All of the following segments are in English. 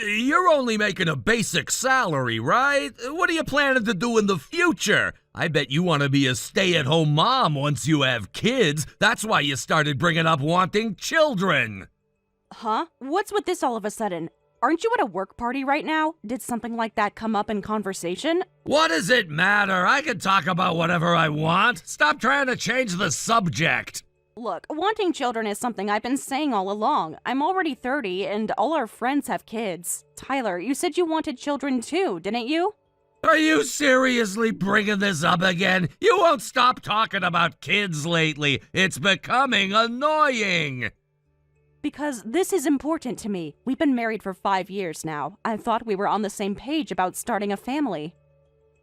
You're only making a basic salary, right? What are you planning to do in the future? I bet you want to be a stay-at-home mom once you have kids. That's why you started bringing up wanting children. Huh? What's with this all of a sudden? Aren't you at a work party right now? Did something like that come up in conversation? What does it matter? I can talk about whatever I want. Stop trying to change the subject. Look, wanting children is something I've been saying all along. I'm already 30 and all our friends have kids. Tyler, you said you wanted children too, didn't you? Are you seriously bringing this up again? You won't stop talking about kids lately. It's becoming annoying. Because this is important to me. We've been married for 5 years now. I thought we were on the same page about starting a family.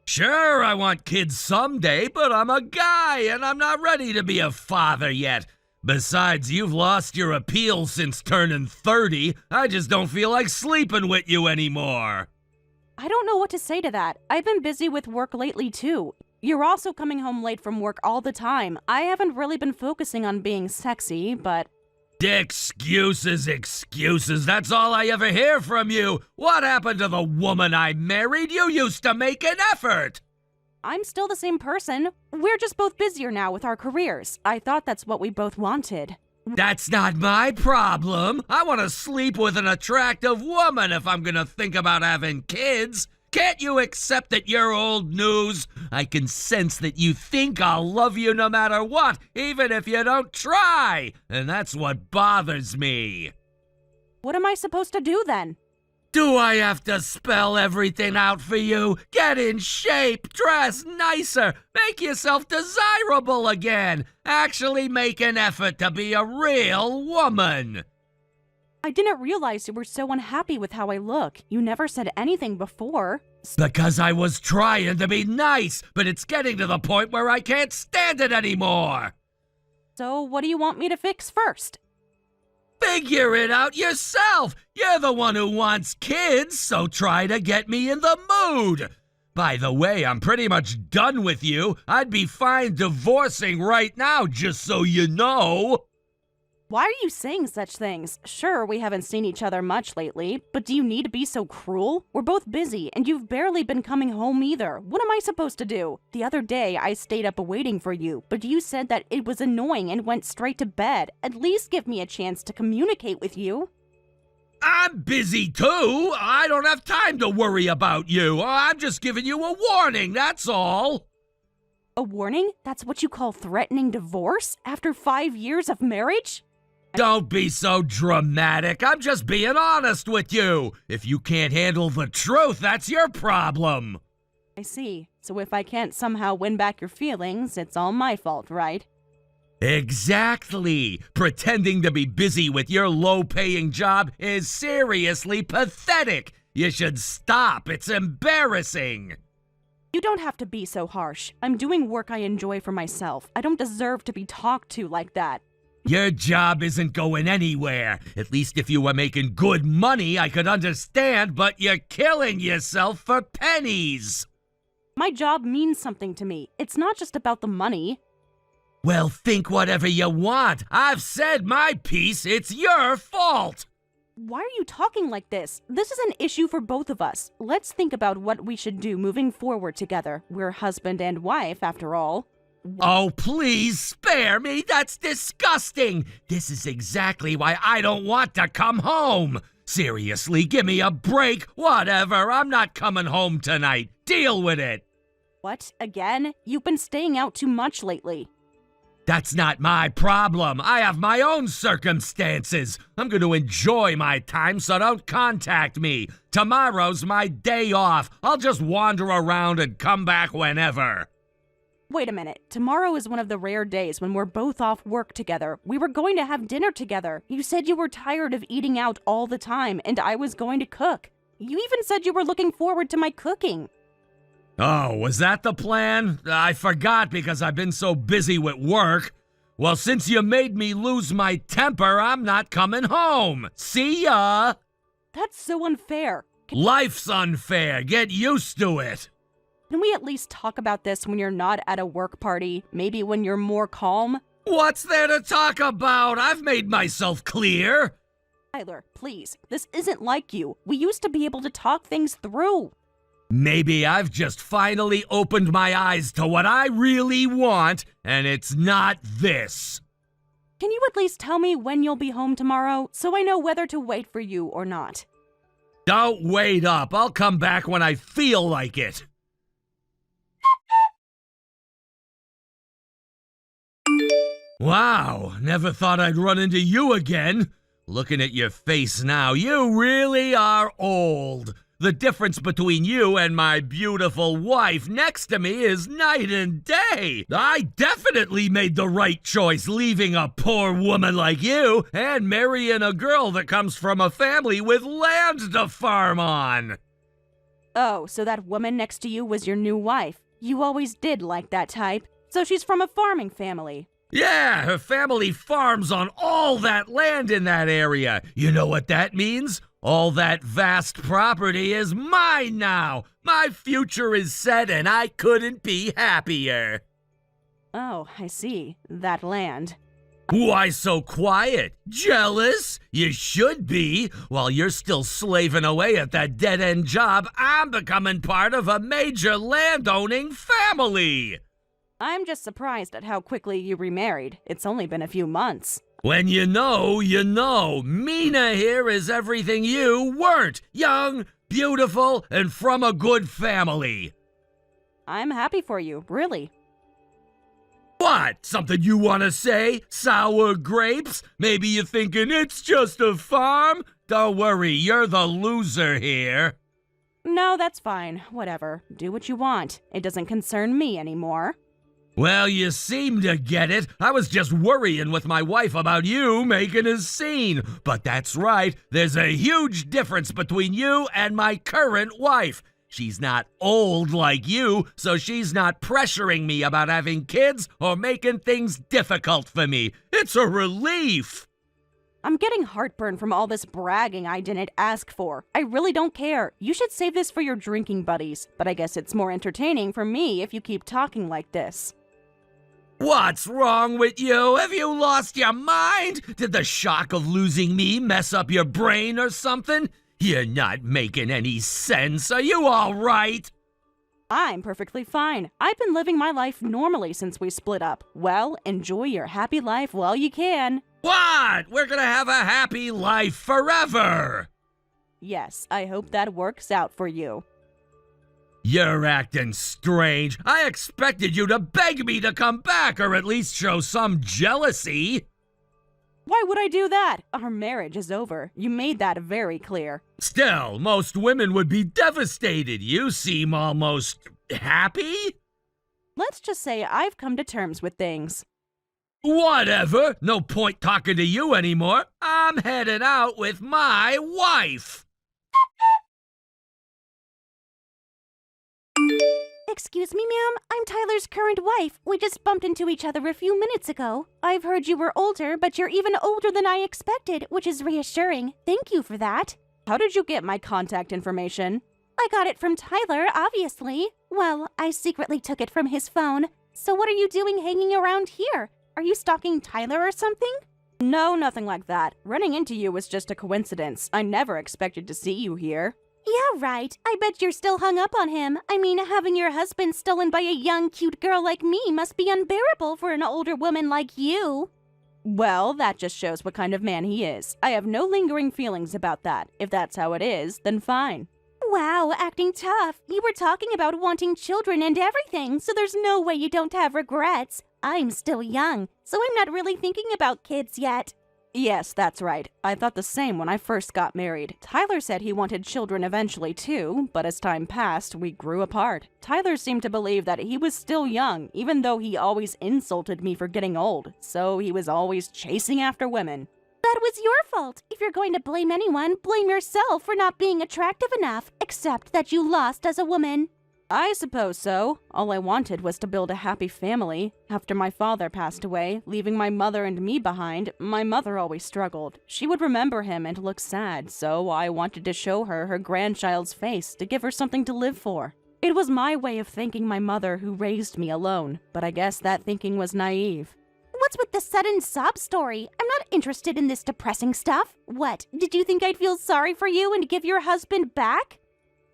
Sure, I want kids someday, but I'm a guy and I'm not ready to be a father yet. Besides, you've lost your appeal since turning 30. I just don't feel like sleeping with you anymore. I don't know what to say to that. I've been busy with work lately too. You're also coming home late from work all the time. I haven't really been focusing on being sexy, but... Excuses, excuses. That's all I ever hear from you. What happened to the woman I married? You used to make an effort. I'm still the same person. We're just both busier now with our careers. I thought that's what we both wanted. That's not my problem. I want to sleep with an attractive woman if I'm gonna think about having kids. Can't you accept that you're old news? I can sense that you think I'll love you no matter what, even if you don't try. And that's what bothers me. What am I supposed to do then? Do I have to spell everything out for you? Get in shape, dress nicer, make yourself desirable again. Actually make an effort to be a real woman. I didn't realize you were so unhappy with how I look. You never said anything before. Because I was trying to be nice, but it's getting to the point where I can't stand it anymore. So what do you want me to fix first? Figure it out yourself. You're the one who wants kids, so try to get me in the mood. By the way, I'm pretty much done with you. I'd be fine divorcing right now, just so you know. Why are you saying such things? Sure, we haven't seen each other much lately, but do you need to be so cruel? We're both busy, and you've barely been coming home either. What am I supposed to do? The other day, I stayed up waiting for you, but you said that it was annoying and went straight to bed. At least give me a chance to communicate with you. I'm busy too. I don't have time to worry about you. I'm just giving you a warning, that's all. A warning? That's what you call threatening divorce? After 5 years of marriage? Don't be so dramatic. I'm just being honest with you. If you can't handle the truth, that's your problem. I see. So if I can't somehow win back your feelings, it's all my fault, right? Exactly. Pretending to be busy with your low-paying job is seriously pathetic. You should stop. It's embarrassing. You don't have to be so harsh. I'm doing work I enjoy for myself. I don't deserve to be talked to like that. Your job isn't going anywhere. At least if you were making good money, I could understand, but you're killing yourself for pennies. My job means something to me. It's not just about the money. Well, think whatever you want. I've said my piece. It's your fault. Why are you talking like this? This is an issue for both of us. Let's think about what we should do moving forward together. We're husband and wife, after all. Oh, please spare me. That's disgusting. This is exactly why I don't want to come home. Seriously, give me a break. Whatever. I'm not coming home tonight. Deal with it. What? Again? You've been staying out too much lately. That's not my problem. I have my own circumstances. I'm going to enjoy my time, so don't contact me. Tomorrow's my day off. I'll just wander around and come back whenever. Wait a minute. Tomorrow is one of the rare days when we're both off work together. We were going to have dinner together. You said you were tired of eating out all the time, and I was going to cook. You even said you were looking forward to my cooking. Oh, was that the plan? I forgot because I've been so busy with work. Well, since you made me lose my temper, I'm not coming home. See ya! That's so unfair. Life's unfair. Get used to it. Can we at least talk about this when you're not at a work party? Maybe when you're more calm? What's there to talk about? I've made myself clear. Tyler, please, this isn't like you. We used to be able to talk things through. Maybe I've just finally opened my eyes to what I really want, and it's not this. Can you at least tell me when you'll be home tomorrow so I know whether to wait for you or not? Don't wait up. I'll come back when I feel like it. Wow, never thought I'd run into you again. Looking at your face now, you really are old. The difference between you and my beautiful wife next to me is night and day. I definitely made the right choice leaving a poor woman like you and marrying a girl that comes from a family with land to farm on. Oh, so that woman next to you was your new wife. You always did like that type. So she's from a farming family. Yeah, her family farms on all that land in that area. You know what that means? All that vast property is mine now. My future is set and I couldn't be happier. Oh, I see. That land. Why so quiet? Jealous? You should be. While you're still slaving away at that dead-end job, I'm becoming part of a major landowning family. I'm just surprised at how quickly you remarried. It's only been a few months. When you know, you know. Mina here is everything you weren't. Young, beautiful, and from a good family. I'm happy for you, really. What? Something you want to say? Sour grapes? Maybe you're thinking it's just a farm? Don't worry, you're the loser here. No, that's fine. Whatever. Do what you want. It doesn't concern me anymore. Well, you seem to get it. I was just worrying with my wife about you making a scene. But that's right, there's a huge difference between you and my current wife. She's not old like you, so she's not pressuring me about having kids or making things difficult for me. It's a relief. I'm getting heartburn from all this bragging I didn't ask for. I really don't care. You should save this for your drinking buddies. But I guess it's more entertaining for me if you keep talking like this. What's wrong with you? Have you lost your mind? Did the shock of losing me mess up your brain or something? You're not making any sense. Are you all right? I'm perfectly fine. I've been living my life normally since we split up. Well, enjoy your happy life while you can. What? We're gonna have a happy life forever. Yes, I hope that works out for you. You're acting strange. I expected you to beg me to come back or at least show some jealousy. Why would I do that? Our marriage is over. You made that very clear. Still, most women would be devastated. You seem almost happy? Let's just say I've come to terms with things. Whatever. No point talking to you anymore. I'm heading out with my wife. Excuse me, ma'am. I'm Tyler's current wife. We just bumped into each other a few minutes ago. I've heard you were older, but you're even older than I expected, which is reassuring. Thank you for that. How did you get my contact information? I got it from Tyler, obviously. Well, I secretly took it from his phone. So what are you doing hanging around here? Are you stalking Tyler or something? No, nothing like that. Running into you was just a coincidence. I never expected to see you here. Yeah, right. I bet you're still hung up on him. I mean, having your husband stolen by a young, cute girl like me must be unbearable for an older woman like you. Well, that just shows what kind of man he is. I have no lingering feelings about that. If that's how it is, then fine. Wow, acting tough. You were talking about wanting children and everything, so there's no way you don't have regrets. I'm still young, so I'm not really thinking about kids yet. Yes, that's right. I thought the same when I first got married. Tyler said he wanted children eventually too, but as time passed, we grew apart. Tyler seemed to believe that he was still young, even though he always insulted me for getting old, so he was always chasing after women. That was your fault. If you're going to blame anyone, blame yourself for not being attractive enough, except that you lost as a woman. I suppose so. All I wanted was to build a happy family. After my father passed away, leaving my mother and me behind, my mother always struggled. She would remember him and look sad, so I wanted to show her her grandchild's face to give her something to live for. It was my way of thanking my mother who raised me alone, but I guess that thinking was naive. What's with the sudden sob story? I'm not interested in this depressing stuff. What, did you think I'd feel sorry for you and give your husband back?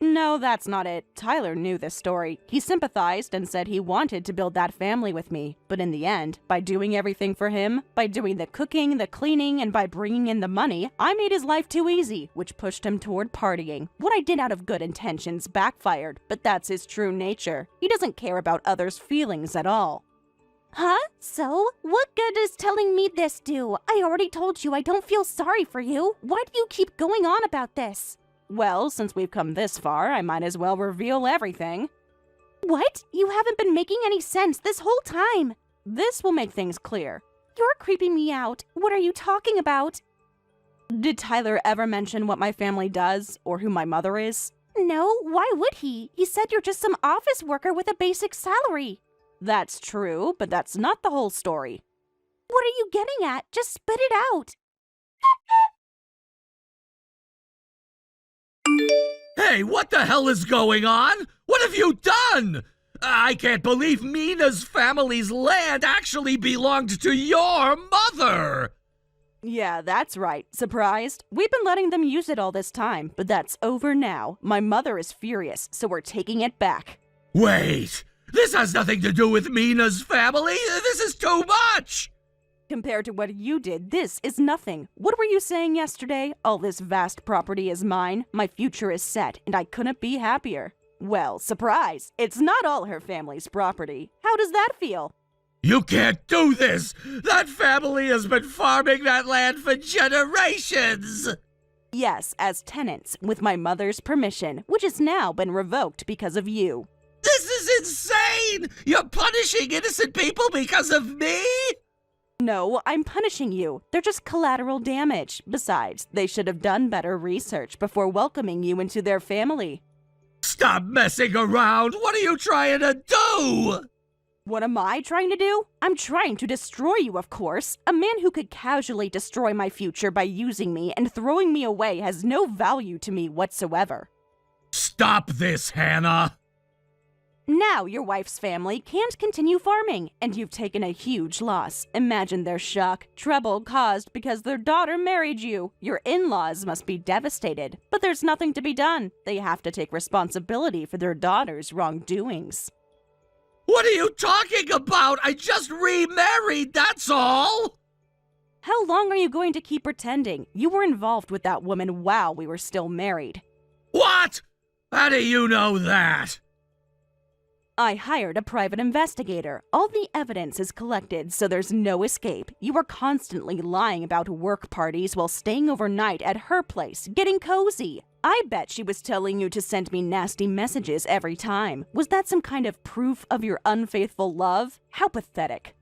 No, that's not it. Tyler knew this story. He sympathized and said he wanted to build that family with me. But in the end, by doing everything for him, by doing the cooking, the cleaning, and by bringing in the money, I made his life too easy, which pushed him toward partying. What I did out of good intentions backfired, but that's his true nature. He doesn't care about others' feelings at all. Huh? So? What good does telling me this do? I already told you I don't feel sorry for you. Why do you keep going on about this? Well, since we've come this far, I might as well reveal everything. What? You haven't been making any sense this whole time. This will make things clear. You're creeping me out. What are you talking about? Did Tyler ever mention what my family does, or who my mother is? No, why would he? He said you're just some office worker with a basic salary. That's true, but that's not the whole story. What are you getting at? Just spit it out. Hey, what the hell is going on? What have you done? I can't believe Mina's family's land actually belonged to your mother! Yeah, that's right. Surprised? We've been letting them use it all this time, but that's over now. My mother is furious, so we're taking it back. Wait! This has nothing to do with Mina's family! This is too much! Compared to what you did, this is nothing. What were you saying yesterday? All this vast property is mine, my future is set, and I couldn't be happier. Well, surprise! It's not all her family's property. How does that feel? You can't do this! That family has been farming that land for generations! Yes, as tenants, with my mother's permission, which has now been revoked because of you. This is insane! You're punishing innocent people because of me? No, I'm punishing you. They're just collateral damage. Besides, they should have done better research before welcoming you into their family. Stop messing around! What are you trying to do? What am I trying to do? I'm trying to destroy you, of course. A man who could casually destroy my future by using me and throwing me away has no value to me whatsoever. Stop this, Hannah! Now your wife's family can't continue farming, and you've taken a huge loss. Imagine their shock, trouble caused because their daughter married you. Your in-laws must be devastated, but there's nothing to be done. They have to take responsibility for their daughter's wrongdoings. What are you talking about? I just remarried, that's all! How long are you going to keep pretending? You were involved with that woman while we were still married. What? How do you know that? I hired a private investigator. All the evidence is collected, so there's no escape. You were constantly lying about work parties while staying overnight at her place, getting cozy. I bet she was telling you to send me nasty messages every time. Was that some kind of proof of your unfaithful love? How pathetic.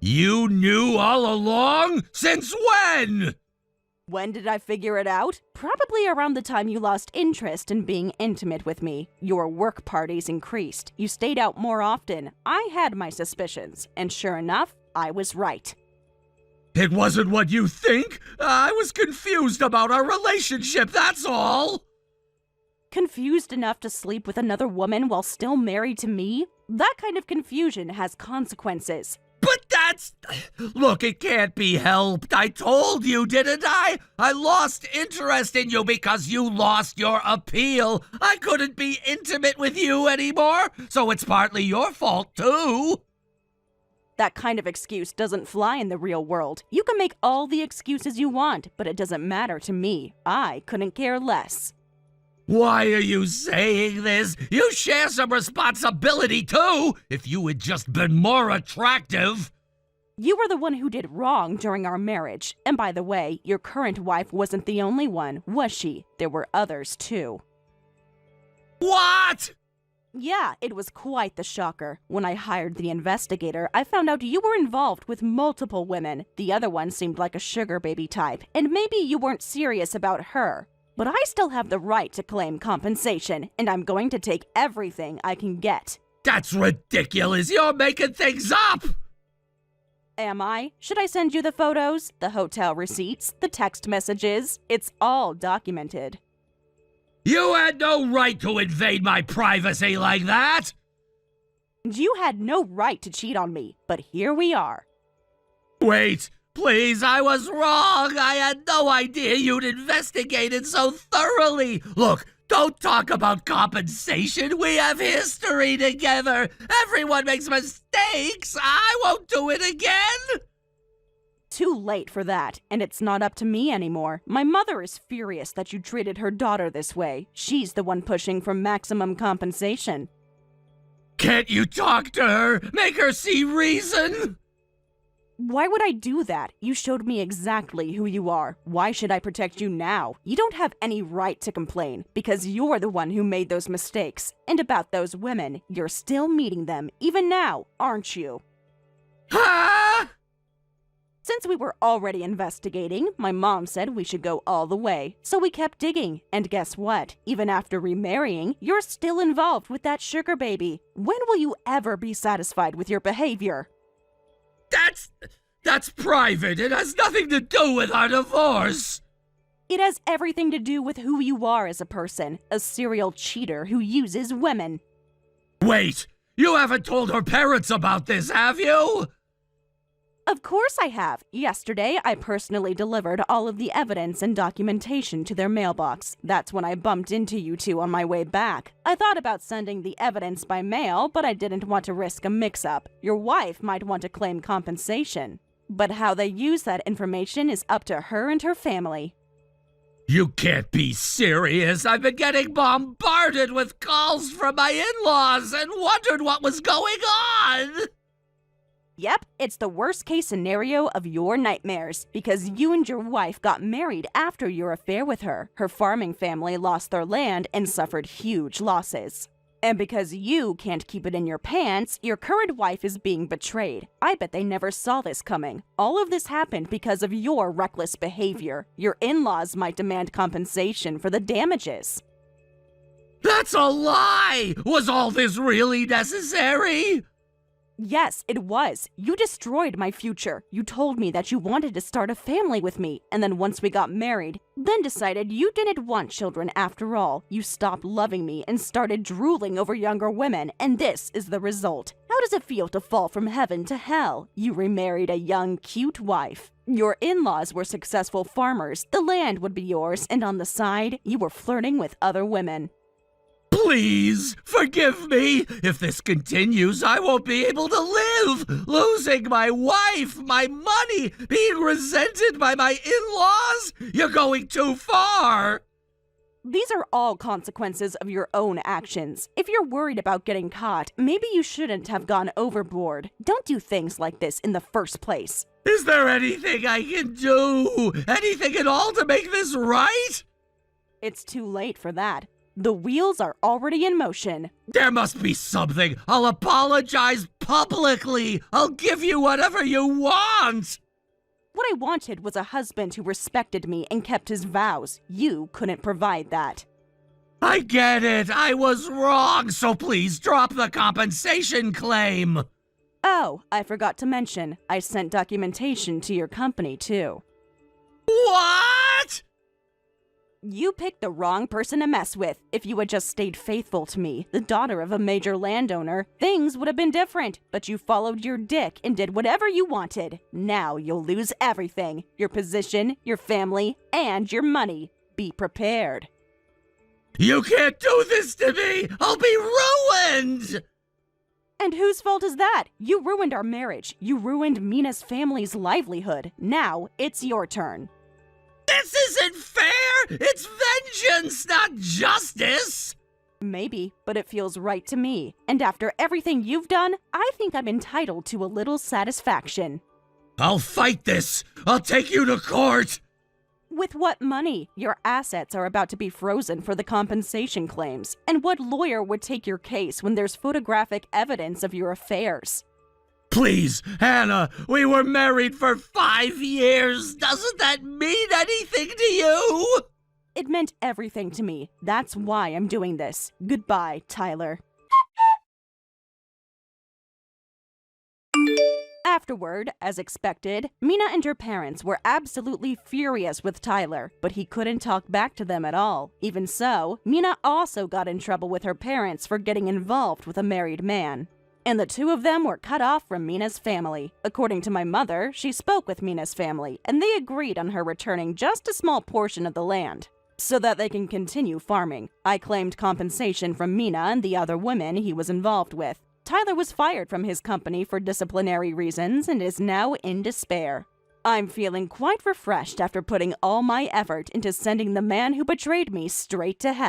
You knew all along? Since when? When did I figure it out? Probably around the time you lost interest in being intimate with me. Your work parties increased. You stayed out more often. I had my suspicions, and sure enough, I was right. It wasn't what you think. I was confused about our relationship, that's all. Confused enough to sleep with another woman while still married to me? That kind of confusion has consequences. But that's... Look, it can't be helped. I told you, didn't I? I lost interest in you because you lost your appeal. I couldn't be intimate with you anymore, so it's partly your fault, too. That kind of excuse doesn't fly in the real world. You can make all the excuses you want, but it doesn't matter to me. I couldn't care less. Why are you saying this? You share some responsibility, too, if you had just been more attractive. You were the one who did wrong during our marriage. And by the way, your current wife wasn't the only one, was she? There were others, too. What? Yeah, it was quite the shocker. When I hired the investigator, I found out you were involved with multiple women. The other one seemed like a sugar baby type, and maybe you weren't serious about her. But I still have the right to claim compensation, and I'm going to take everything I can get. That's ridiculous. You're making things up. Am I? Should I send you the photos, the hotel receipts, the text messages? It's all documented. You had no right to invade my privacy like that. You had no right to cheat on me, but here we are. Wait, please, I was wrong. I had no idea you'd investigated so thoroughly. Look, don't talk about compensation. We have history together. Everyone makes mistakes. I won't do it again. Too late for that, and it's not up to me anymore. My mother is furious that you treated her daughter this way. She's the one pushing for maximum compensation. Can't you talk to her? Make her see reason? Why would I do that? You showed me exactly who you are. Why should I protect you now? You don't have any right to complain, because you're the one who made those mistakes. And about those women, you're still meeting them, even now, aren't you? Huh? Since we were already investigating, my mom said we should go all the way. So we kept digging, and guess what? Even after remarrying, you're still involved with that sugar baby. When will you ever be satisfied with your behavior? That's private. It has nothing to do with our divorce. It has everything to do with who you are as a person, a serial cheater who uses women. Wait, you haven't told her parents about this, have you? Of course I have. Yesterday, I personally delivered all of the evidence and documentation to their mailbox. That's when I bumped into you two on my way back. I thought about sending the evidence by mail, but I didn't want to risk a mix-up. Your wife might want to claim compensation. But how they use that information is up to her and her family. You can't be serious. I've been getting bombarded with calls from my in-laws and wondered what was going on. Yep, it's the worst case scenario of your nightmares, because you and your wife got married after your affair with her. Her farming family lost their land and suffered huge losses. And because you can't keep it in your pants, your current wife is being betrayed. I bet they never saw this coming. All of this happened because of your reckless behavior. Your in-laws might demand compensation for the damages. That's a lie! Was all this really necessary? Yes, it was. You destroyed my future. You told me that you wanted to start a family with me, and then once we got married, then decided you didn't want children after all. You stopped loving me and started drooling over younger women, and this is the result. How does it feel to fall from heaven to hell? You remarried a young, cute wife. Your in-laws were successful farmers. The land would be yours, and on the side, you were flirting with other women. Please, forgive me. If this continues, I won't be able to live. Losing my wife, my money, being resented by my in-laws. You're going too far. These are all consequences of your own actions. If you're worried about getting caught, maybe you shouldn't have gone overboard. Don't do things like this in the first place. Is there anything I can do? Anything at all to make this right? It's too late for that. The wheels are already in motion. There must be something. I'll apologize publicly. I'll give you whatever you want. What I wanted was a husband who respected me and kept his vows. You couldn't provide that. I get it. I was wrong, so please drop the compensation claim. Oh, I forgot to mention, I sent documentation to your company, too. What? You picked the wrong person to mess with. If you had just stayed faithful to me, the daughter of a major landowner, things would have been different. But you followed your dick and did whatever you wanted. Now you'll lose everything. Your position, your family, and your money. Be prepared. You can't do this to me! I'll be ruined! And whose fault is that? You ruined our marriage. You ruined Mina's family's livelihood. Now it's your turn. This isn't fair! It's vengeance, not justice! Maybe, but it feels right to me. And after everything you've done, I think I'm entitled to a little satisfaction. I'll fight this! I'll take you to court! With what money? Your assets are about to be frozen for the compensation claims. And what lawyer would take your case when there's photographic evidence of your affairs? Please, Hannah, we were married for 5 years. Doesn't that mean anything to you? It meant everything to me. That's why I'm doing this. Goodbye, Tyler. Afterward, as expected, Mina and her parents were absolutely furious with Tyler, but he couldn't talk back to them at all. Even so, Mina also got in trouble with her parents for getting involved with a married man. and the two of them were cut off from Mina's family. According to my mother, she spoke with Mina's family, and they agreed on her returning just a small portion of the land so that they can continue farming. I claimed compensation from Mina and the other women he was involved with. Tyler was fired from his company for disciplinary reasons and is now in despair. I'm feeling quite refreshed after putting all my effort into sending the man who betrayed me straight to hell.